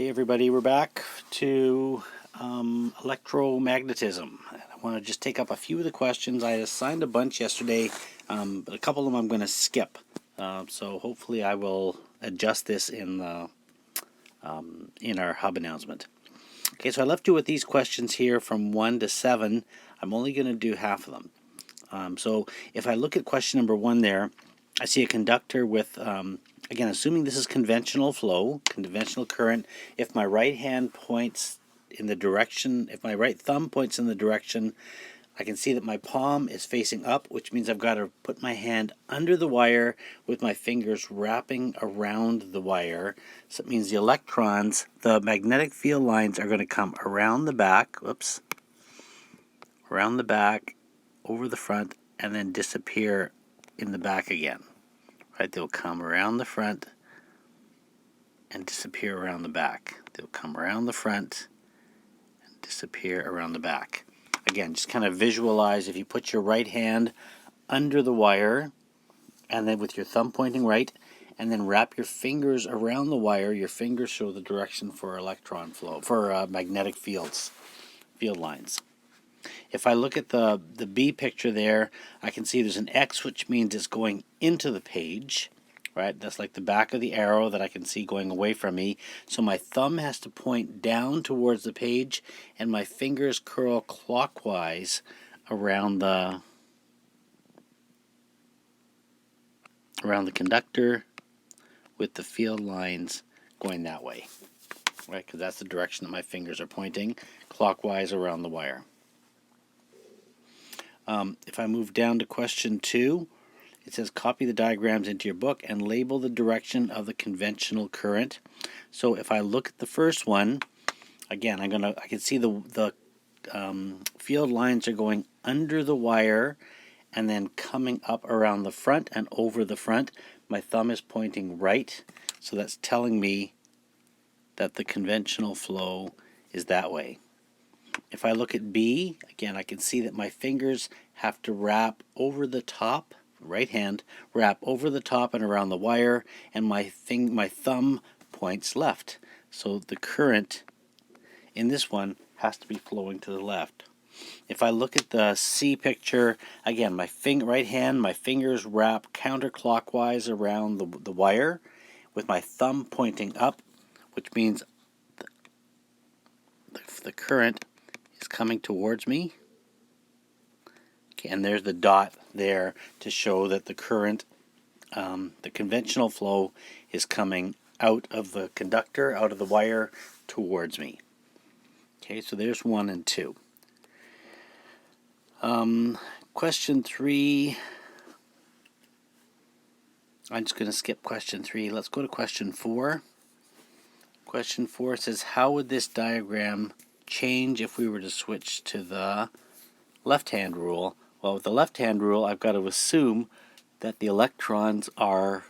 Hey everybody, we're back to electromagnetism. I want to just take up a few of the questions. I assigned a bunch yesterday, but a couple of them I'm going to skip. So hopefully I will adjust this in our hub announcement. Okay, so I left you with these questions here from 1 to 7. I'm only going to do half of them. So if I look at question number 1 there, I see a conductor with, again, assuming this is conventional flow, conventional current, if my right hand points in the direction, if my right thumb points in the direction, I can see that my palm is facing up, which means I've got to put my hand under the wire with my fingers wrapping around the wire. So it means the electrons, the magnetic field lines are going to come around the back, around the back, over the front, and then disappear in the back again. Right, they'll come around the front and disappear around the back. They'll come around the front and disappear around the back. Again, just kind of visualize if you put your right hand under the wire and then with your thumb pointing right and then wrap your fingers around the wire, your fingers show the direction for electron flow, for magnetic field lines. If I look at the B picture there, I can see there's an X, which means it's going into the page, right? That's like the back of the arrow that I can see going away from me. So my thumb has to point down towards the page, and my fingers curl clockwise around the conductor with the field lines going that way, right? Because that's the direction that my fingers are pointing, clockwise around the wire. If I move down to question 2, it says copy the diagrams into your book and label the direction of the conventional current. So if I look at the first one, again, I can see the field lines are going under the wire and then coming up around the front and over the front. My thumb is pointing right, so that's telling me that the conventional flow is that way. If I look at B, again, I can see that my fingers have to wrap over the top, right hand, wrap over the top and around the wire, and my thumb points left. So the current in this one has to be flowing to the left. If I look at the C picture, again, my right hand, my fingers wrap counterclockwise around the wire with my thumb pointing up, which means the current is coming towards me. Okay, and there's the dot there to show that the current, the conventional flow, is coming out of the conductor, out of the wire, towards me. Okay, so there's 1 and 2. Question 3, I'm just going to skip question 3. Let's go to question 4. Question 4 says, how would this diagram change if we were to switch to the left-hand rule? Well, with the left-hand rule, I've got to assume that the electrons are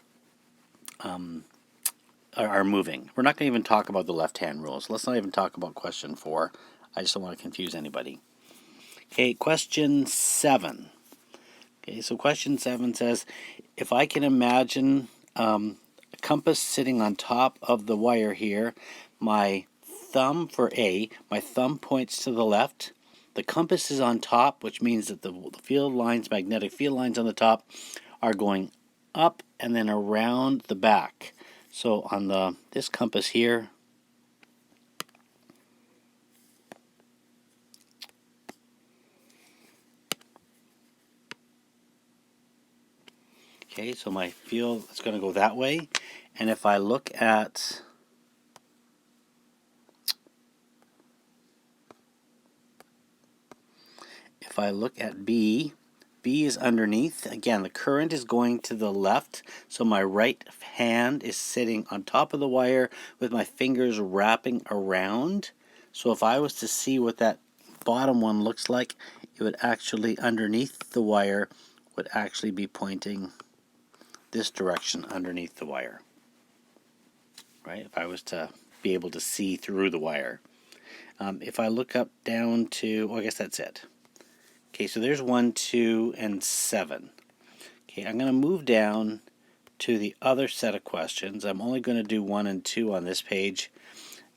moving. We're not going to even talk about the left-hand rule, so let's not even talk about question 4. I just don't want to confuse anybody. Okay, question 7. Okay, so question 7 says, if I can imagine a compass sitting on top of the wire here, my thumb for A, my thumb points to the left. The compass is on top, which means that the field lines, magnetic field lines on the top, are going up and then around the back. So on this compass here, okay, so my field is going to go that way. And if I look at B, B is underneath. Again, the current is going to the left, so my right hand is sitting on top of the wire with my fingers wrapping around. So if I was to see what that bottom one looks like, it would actually, underneath the wire, would actually be pointing this direction underneath the wire. Right? If I was to be able to see through the wire. If I look up down to, well, I guess that's it. Okay, so there's 1, 2, and 7. Okay, I'm going to move down to the other set of questions. I'm only going to do 1 and 2 on this page.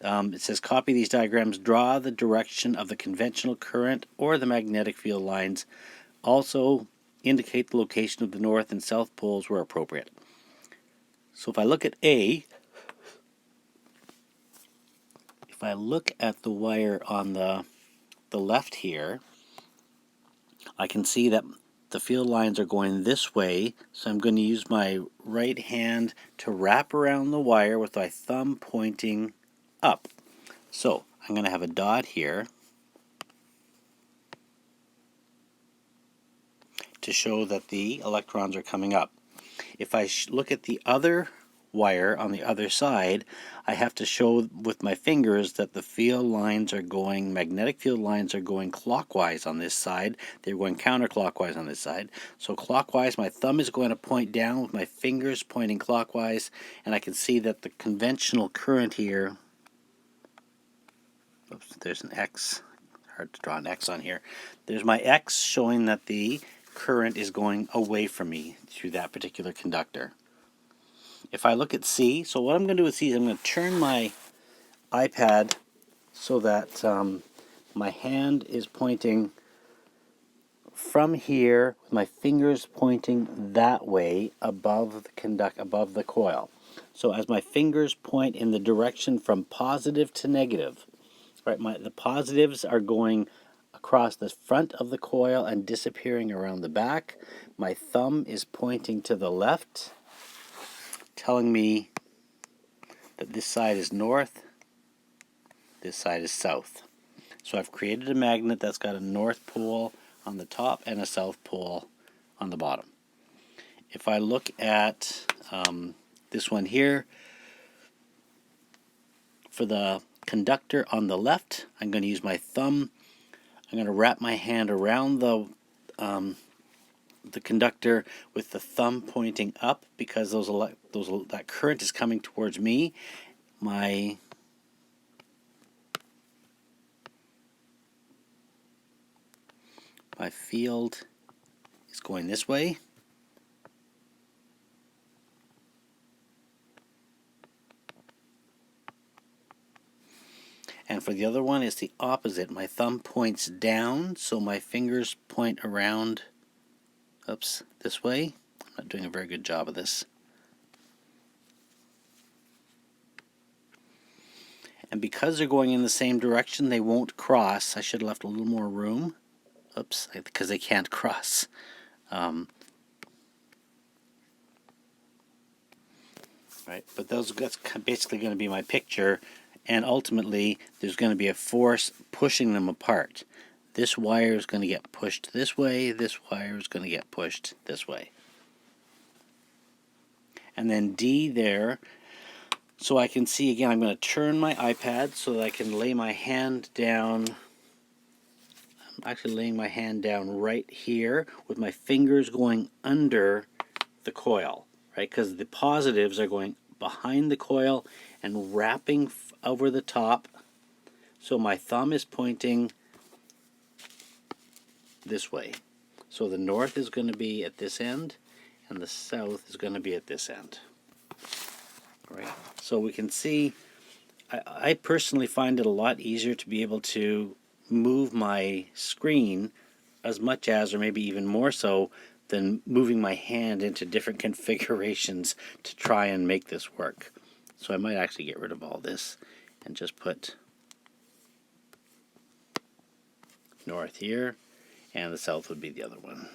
It says copy these diagrams, draw the direction of the conventional current or the magnetic field lines. Also indicate the location of the north and south poles where appropriate. So if I look at A, if I look at the wire on the left here, I can see that the field lines are going this way, so I'm going to use my right hand to wrap around the wire with my thumb pointing up. So I'm going to have a dot here to show that the electrons are coming up. If I look at the other wire on the other side, I have to show with my fingers that the field lines are going, magnetic field lines are going clockwise on this side. They're going counterclockwise on this side. So clockwise, my thumb is going to point down with my fingers pointing clockwise, and I can see that the conventional current here, oops, there's an X, hard to draw an X on here. There's my X showing that the current is going away from me through that particular conductor. If I look at C, so what I'm going to do with C is I'm going to turn my iPad so that my hand is pointing from here, with my fingers pointing that way above the coil. So as my fingers point in the direction from positive to negative, right? The positives are going across the front of the coil and disappearing around the back. My thumb is pointing to the left, telling me that this side is north, this side is south. So I've created a magnet that's got a north pole on the top and a south pole on the bottom. If I look at this one here, for the conductor on the left, I'm going to use my thumb. I'm going to wrap my hand around the conductor with the thumb pointing up because that current is coming towards me. My field is going this way. And for the other one, it's the opposite. My thumb points down, so my fingers point around, oops, this way. I'm not doing a very good job of this. And because they're going in the same direction, they won't cross. I should have left a little more room. Oops, because they can't cross. Right, but that's basically going to be my picture, and ultimately there's going to be a force pushing them apart. This wire is going to get pushed this way, this wire is going to get pushed this way. And then D there, so I can see again, I'm going to turn my iPad so that I can lay my hand down. I'm actually laying my hand down right here with my fingers going under the coil, right? Because the positives are going behind the coil and wrapping over the top. So my thumb is pointing this way. So the north is going to be at this end and the south is going to be at this end. Right? So we can see, I personally find it a lot easier to be able to move my screen as much as, or maybe even more so, than moving my hand into different configurations to try and make this work. So I might actually get rid of all this and just put north here, and the south would be the other one.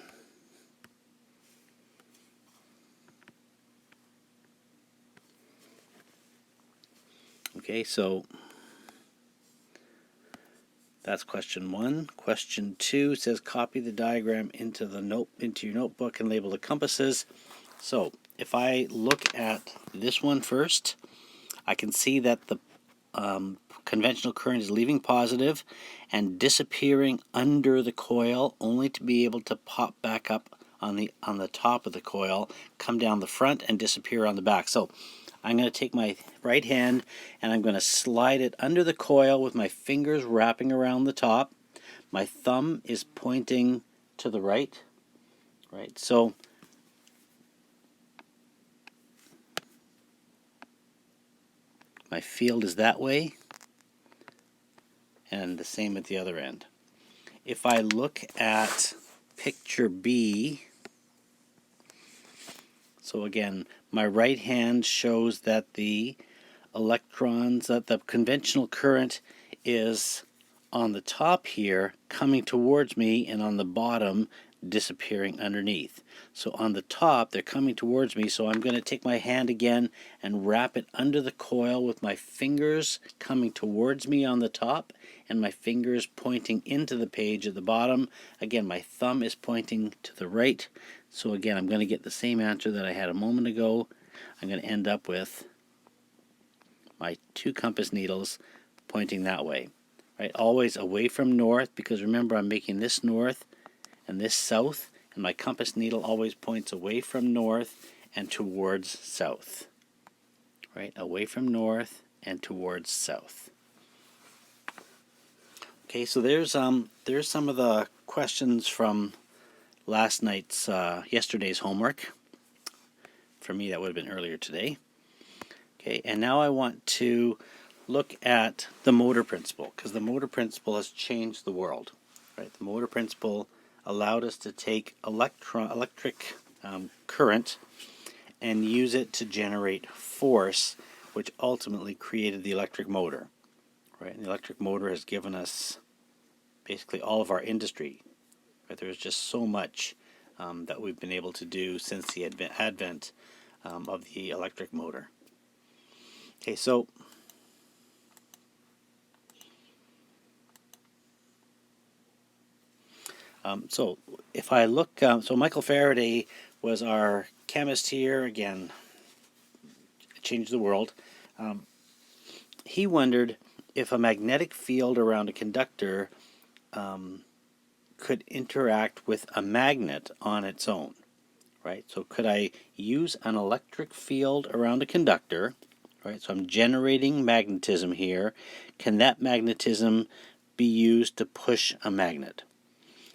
Okay, so that's question 1. Question 2 says copy the diagram into your notebook and label the compasses. So if I look at this one first, I can see that the conventional current is leaving positive and disappearing under the coil, only to be able to pop back up on the top of the coil, come down the front and disappear on the back. So I'm going to take my right hand and I'm going to slide it under the coil with my fingers wrapping around the top. My thumb is pointing to the right. Right, so my field is that way. and the same at the other end. If I look at picture B, so again, my right hand shows that the electrons, that the conventional current is on the top here coming towards me, and on the bottom disappearing underneath. So on the top they're coming towards me, so I'm going to take my hand again and wrap it under the coil with my fingers coming towards me on the top and my fingers pointing into the page at the bottom. Again, my thumb is pointing to the right, so again I'm going to get the same answer that I had a moment ago. I'm going to end up with my 2 compass needles pointing that way. Right, always away from north, because remember I'm making this north and this south, and my compass needle always points away from north and towards south. Right, away from north and towards south. Okay, so there's some of the questions from yesterday's homework. For me, that would have been earlier today. Okay, and now I want to look at the motor principle, because the motor principle has changed the world. Right, the motor principle allowed us to take electric current and use it to generate force, which ultimately created the electric motor. Right, and the electric motor has given us basically all of our industry. Right, there's just so much that we've been able to do since the advent of the electric motor. Okay, so if I look, so Michael Faraday was our chemist here, again, changed the world. He wondered if a magnetic field around a conductor could interact with a magnet on its own. Right, so could I use an electric field around a conductor? Right, so I'm generating magnetism here. Can that magnetism be used to push a magnet?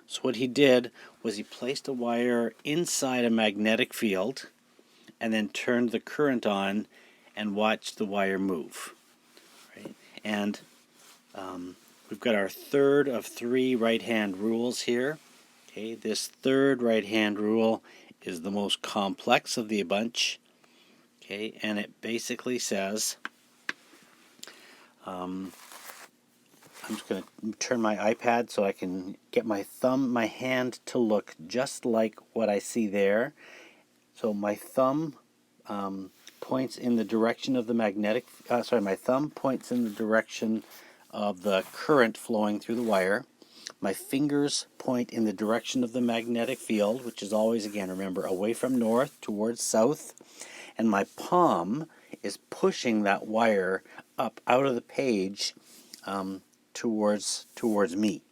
So what he did was he placed a wire inside a magnetic field and then turned the current on and watched the wire move. Right? And we've got our third of 3 right-hand rules here. Okay, this third right-hand rule is the most complex of the bunch. Okay, and it basically says, I'm just going to turn my iPad so I can get my hand to look just like what I see there. So my thumb points in the direction of the my thumb points in the direction of the current flowing through the wire. My fingers point in the direction of the magnetic field, which is always, again, remember, away from north towards south. And my palm is pushing that wire up out of the page towards me.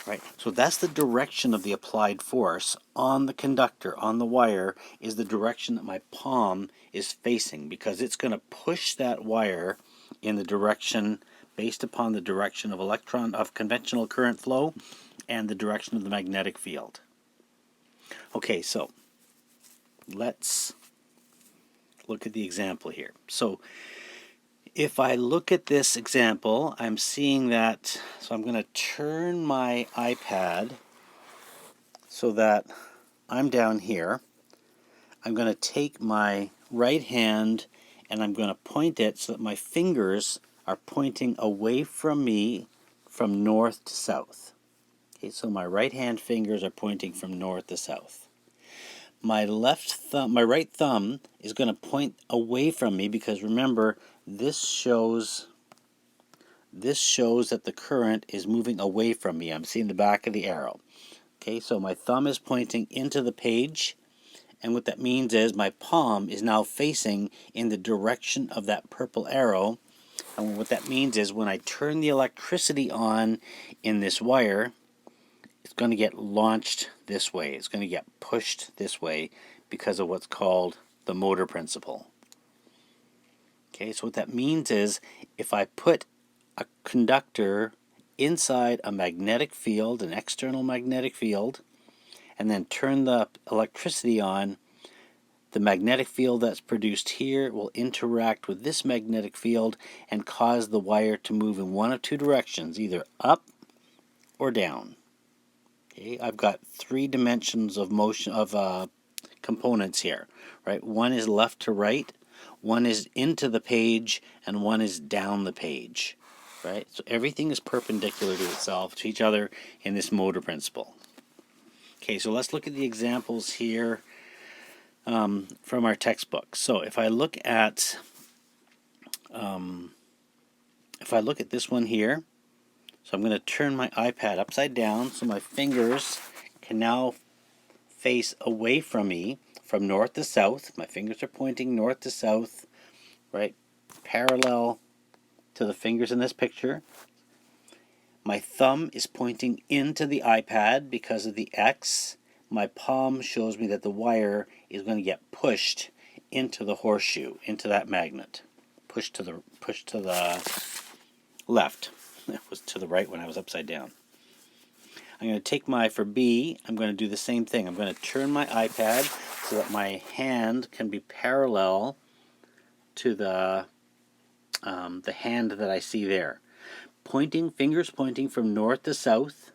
Right. So that's the direction of the applied force on the conductor, on the wire, is the direction that my palm is facing, because it's going to push that wire in the direction based upon the direction of conventional current flow and the direction of the magnetic field. Okay, so let's look at the example here. So if I look at this example, I'm seeing that, so I'm going to turn my iPad so that I'm down here. I'm going to take my right hand and I'm going to point it so that my fingers are pointing away from me from north to south. Okay, so my right hand fingers are pointing from north to south. My right thumb is going to point away from me, because remember, this shows that the current is moving away from me. I'm seeing the back of the arrow. Okay, so my thumb is pointing into the page, and what that means is my palm is now facing in the direction of that purple arrow. And what that means is when I turn the electricity on in this wire, it's going to get launched this way. It's going to get pushed this way because of what's called the motor principle. Okay, so what that means is if I put a conductor inside a magnetic field, an external magnetic field, and then turn the electricity on, the magnetic field that's produced here will interact with this magnetic field and cause the wire to move in one of two directions, either up or down. Okay, I've got three dimensions of motion of components here, right? One is left to right, one is into the page, and one is down the page, right? So everything is perpendicular to itself, to each other in this motor principle. Okay, so let's look at the examples here from our textbook. So if I look at this one here, so I'm going to turn my iPad upside down so my fingers can now face away from me from north to south. My fingers are pointing north to south, right? Parallel to the fingers in this picture. My thumb is pointing into the iPad because of the X. My palm shows me that the wire is going to get pushed into the horseshoe, into that magnet. Pushed to the left. It was to the right when I was upside down. I'm going to take for B, I'm going to do the same thing. I'm going to turn my iPad so that my hand can be parallel to the hand that I see there. Fingers pointing from north to south.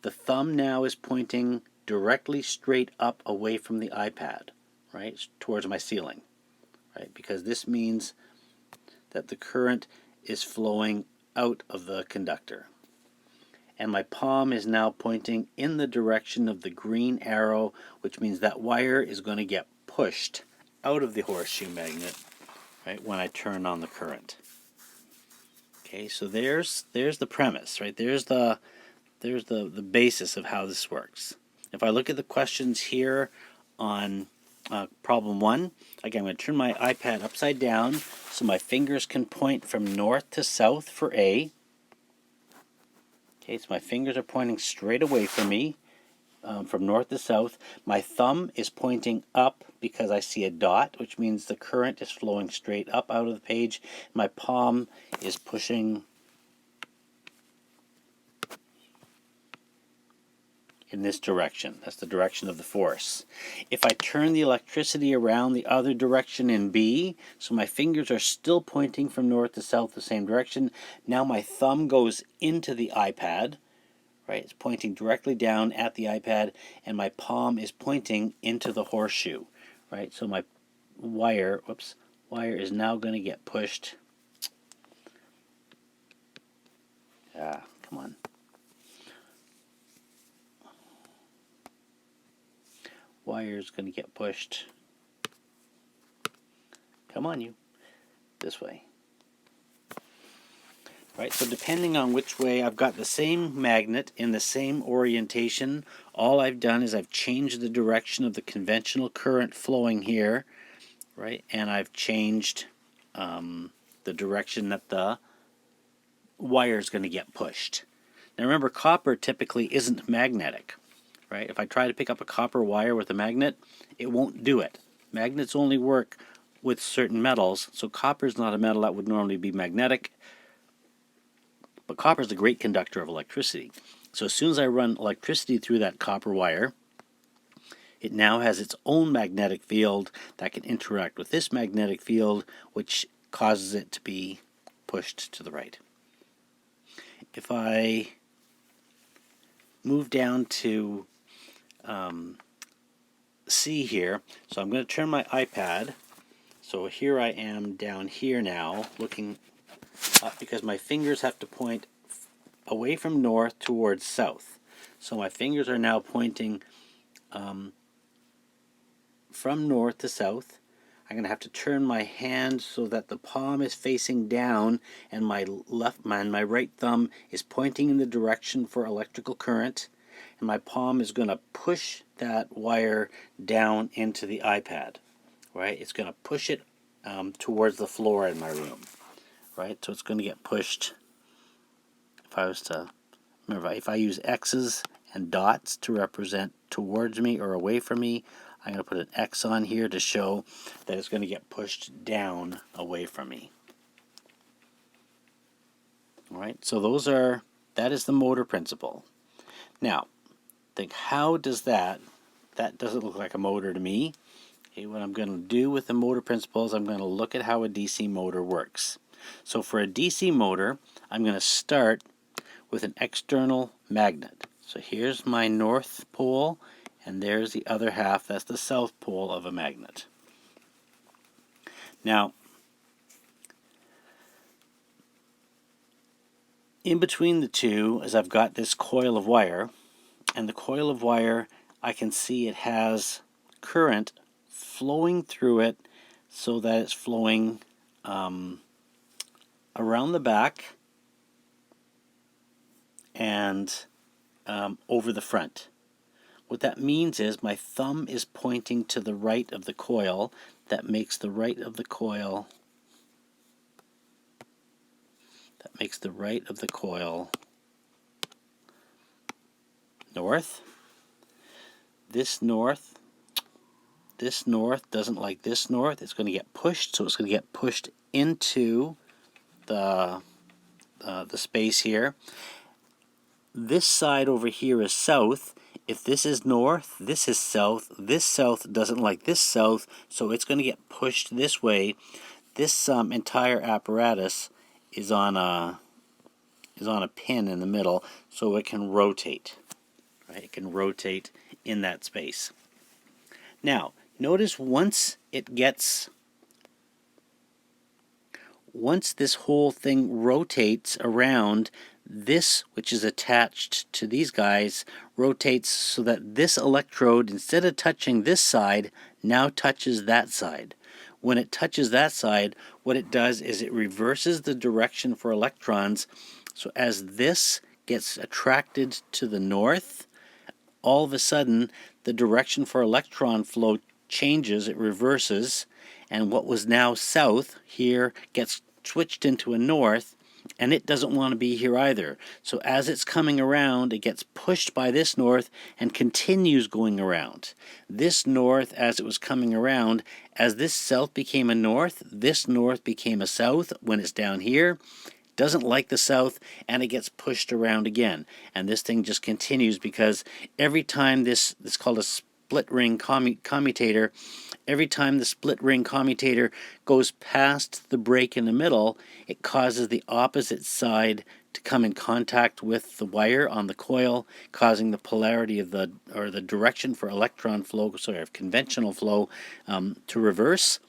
The thumb now is pointing directly straight up away from the iPad, right, towards my ceiling, right, because this means that the current is flowing out of the conductor. And my palm is now pointing in the direction of the green arrow, which means that wire is going to get pushed out of the horseshoe magnet, right, when I turn on the current. Okay, so there's the premise, right? There's the basis of how this works. If I look at the questions here on problem 1, again, I'm going to turn my iPad upside down so my fingers can point from north to south for A. Okay, so my fingers are pointing straight away from me, from north to south. My thumb is pointing up because I see a dot, which means the current is flowing straight up out of the page. My palm is pushing in this direction. That's the direction of the force. If I turn the electricity around the other direction in B, so my fingers are still pointing from north to south the same direction, now my thumb goes into the iPad, right? It's pointing directly down at the iPad, and my palm is pointing into the horseshoe, right? So my wire is now going to get pushed. Come on. Wire is going to get pushed. Come on, you. This way. Right, so depending on which way, I've got the same magnet in the same orientation. All I've done is I've changed the direction of the conventional current flowing here, right? And I've changed the direction that the wire is going to get pushed. Now remember, copper typically isn't magnetic, right? If I try to pick up a copper wire with a magnet, it won't do it. Magnets only work with certain metals, so copper is not a metal that would normally be magnetic. But copper is a great conductor of electricity. So as soon as I run electricity through that copper wire, it now has its own magnetic field that can interact with this magnetic field, which causes it to be pushed to the right. If I move down to C here, so I'm going to turn my iPad. So here I am down here now, looking up because my fingers have to point away from north towards south. So my fingers are now pointing from north to south. I'm going to have to turn my hand so that the palm is facing down and my right thumb is pointing in the direction for electrical current, and my palm is going to push that wire down into the iPad. Right? It's going to push it towards the floor in my room. Right? So it's going to get pushed. If I use X's and dots to represent towards me or away from me, I'm going to put an X on here to show that it's going to get pushed down away from me. All right, so that is the motor principle. Now, think, how does that doesn't look like a motor to me. Okay, what I'm going to do with the motor principles, I'm going to look at how a DC motor works. So for a DC motor, I'm going to start with an external magnet. So here's my north pole, and there's the other half, that's the south pole of a magnet. Now, in between the two is I've got this coil of wire, and the coil of wire, I can see it has current flowing through it so that it's flowing around the back and over the front. What that means is my thumb is pointing to the right of the coil. That makes the right of the coil north. This north doesn't like this north. It's going to get pushed, so it's going to get pushed into the space here. This side over here is south. If this is north, this is south. This south doesn't like this south, so it's going to get pushed this way. This entire apparatus is on a pin in the middle, so it can rotate. Right? It can rotate in that space. Now, notice once this whole thing rotates around, this, which is attached to these guys, rotates so that this electrode, instead of touching this side, now touches that side. When it touches that side, what it does is it reverses the direction for electrons. So as this gets attracted to the north, all of a sudden the direction for electron flow changes, it reverses, and what was now south here gets switched into a north, and it doesn't want to be here either. So as it's coming around, it gets pushed by this north and continues going around. This north, as it was coming around, as this south became a north, this north became a south when it's down here. Doesn't like the south, and it gets pushed around again. And this thing just continues because every time this is called a split ring commutator, every time the split ring commutator goes past the break in the middle, it causes the opposite side to come in contact with the wire on the coil, causing the polarity of the direction for electron flow, of conventional flow, to reverse.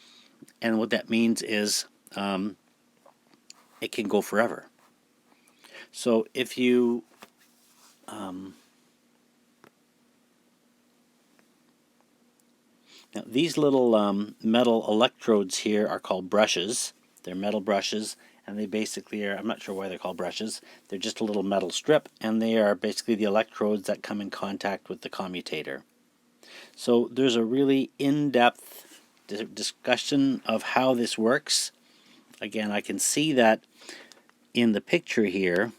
And what that means is it can go forever. So if you now these little metal electrodes here are called brushes. They're metal brushes, and they basically are, I'm not sure why they're called brushes, they're just a little metal strip, and they are basically the electrodes that come in contact with the commutator. So there's a really in-depth discussion of how this works. Again, I can see that in the picture here,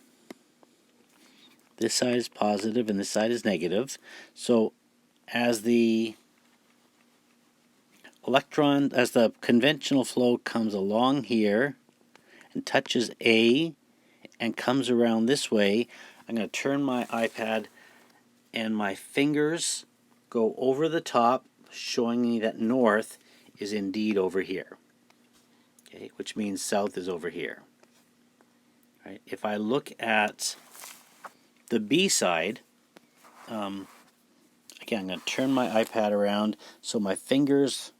this side is positive and this side is negative. So as the conventional flow comes along here and touches A and comes around this way, I'm going to turn my iPad and my fingers go over the top, showing me that north is indeed over here. Okay, which means south is over here. Right? If I look at the B side, again, I'm going to turn my iPad around so my fingers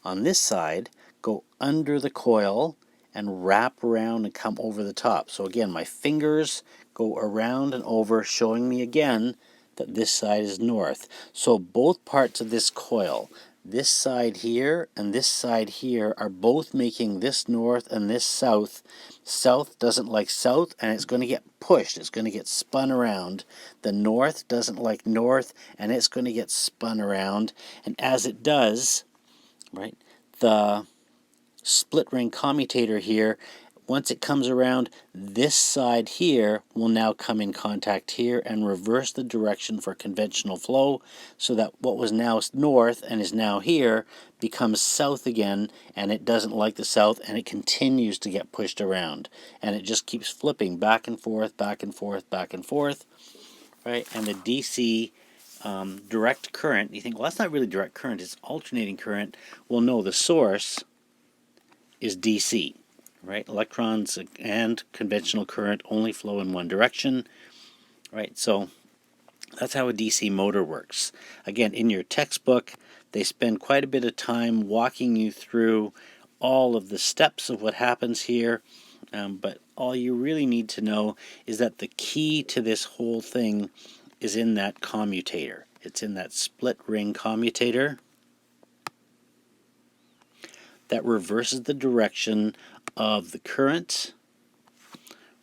on this side go under the coil and wrap around and come over the top. So again, my fingers go around and over, showing me again that this side is north. So both parts of this coil, this side here and this side here, are both making this north and this south. South doesn't like south, and it's going to get pushed. It's going to get spun around. The north doesn't like north, and it's going to get spun around. And as it does, right, the split ring commutator here, once it comes around, this side here will now come in contact here and reverse the direction for conventional flow, so that what was now north and is now here becomes south again, and it doesn't like the south, and it continues to get pushed around, and it just keeps flipping back and forth, back and forth, back and forth, right? And the DC direct current, you think, well, that's not really direct current, it's alternating current. Well, no, the source is DC, right? Electrons and conventional current only flow in one direction, right? So that's how a DC motor works. Again, in your textbook, they spend quite a bit of time walking you through all of the steps of what happens here, but all you really need to know is that the key to this whole thing is in that commutator. It's in that split ring commutator that reverses the direction of the current,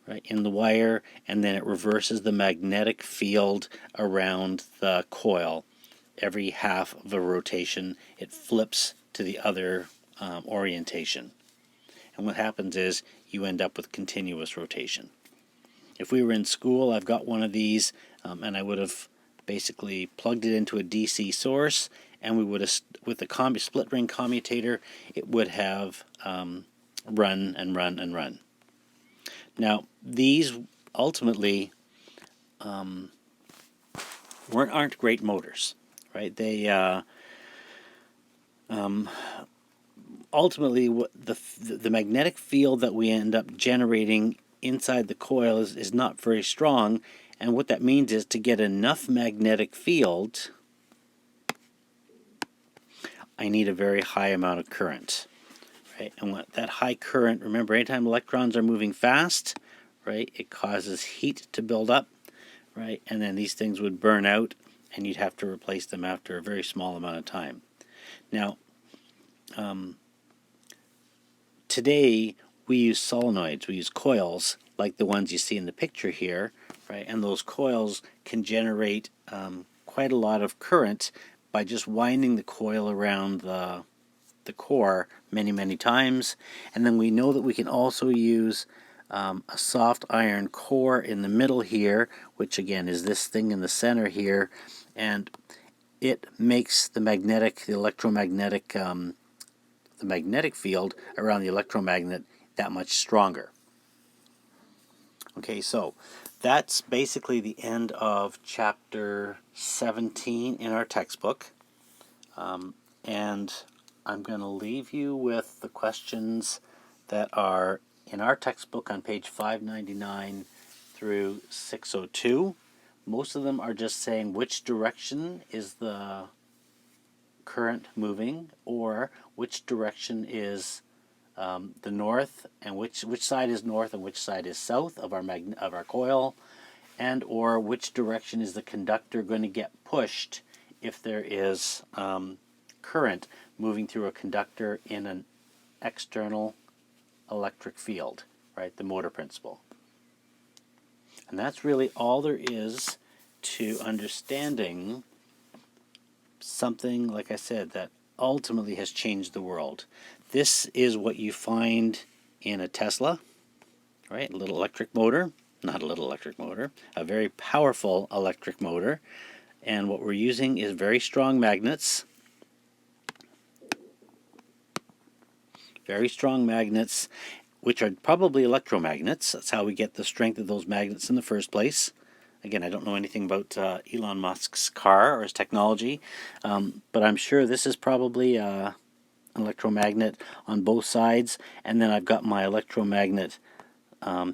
right, in the wire, and then it reverses the magnetic field around the coil. Every half of a rotation, it flips to the other orientation. And what happens is you end up with continuous rotation. If we were in school, I've got one of these, and I would have basically plugged it into a DC source, and we would have, with the split ring commutator, it would have run and run and run. Now, these ultimately aren't great motors, right? They ultimately, the magnetic field that we end up generating inside the coil is not very strong, and what that means is to get enough magnetic field, I need a very high amount of current, right? And what that high current, remember, anytime electrons are moving fast, right, it causes heat to build up, right, and then these things would burn out, and you'd have to replace them after a very small amount of time. Now, today we use solenoids, we use coils like the ones you see in the picture here, right? And those coils can generate quite a lot of current by just winding the coil around the core many times. And then we know that we can also use a soft iron core in the middle here, which again is this thing in the center here, and it makes the magnetic field around the electromagnet that much stronger. Okay, so that's basically the end of chapter 17 in our textbook. And I'm going to leave you with the questions that are in our textbook on page 599 through 602. Most of them are just saying which direction is the current moving, or which direction is the north, and which side is north and which side is south of our coil, and or which direction is the conductor going to get pushed if there is current moving through a conductor in an external electric field, right? The motor principle. And that's really all there is to understanding something, like I said, that ultimately has changed the world. This is what you find in a Tesla, right? A little electric motor, not a little electric motor, a very powerful electric motor. And what we're using is very strong magnets. Very strong magnets, which are probably electromagnets. That's how we get the strength of those magnets in the first place. Again, I don't know anything about Elon Musk's car or his technology, but I'm sure this is probably an electromagnet on both sides. And then I've got my electromagnet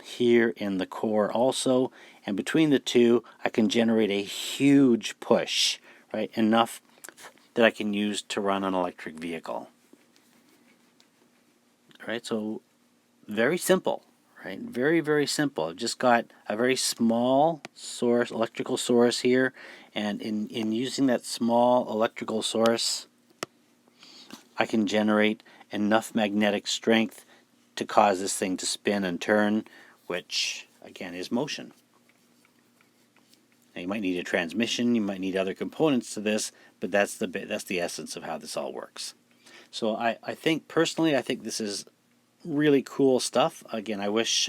here in the core also. And between the two, I can generate a huge push, right? Enough that I can use to run an electric vehicle. Right, so very simple, right? Very simple. I've just got a very small source, electrical source here, and in using that small electrical source, I can generate enough magnetic strength to cause this thing to spin and turn, which again is motion. Now, you might need a transmission, you might need other components to this, but that's the essence of how this all works. So I think personally, I think this is really cool stuff. Again, I wish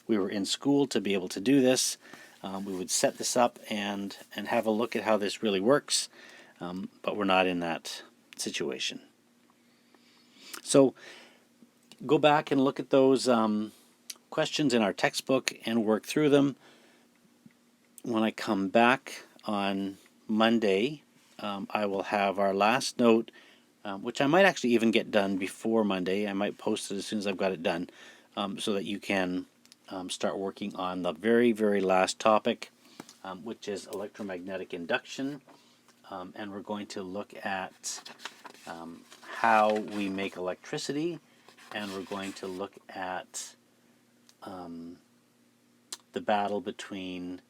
we were in school to be able to do this. We would set this up and have a look at how this really works, but we're not in that situation. So go back and look at those questions in our textbook and work through them. When I come back on Monday, I will have our last note, which I might actually even get done before Monday. I might post it as soon as I've got it done, so that you can start working on the very, very last topic, which is electromagnetic induction. And we're going to look at how we make electricity, and we're going to look at the battle between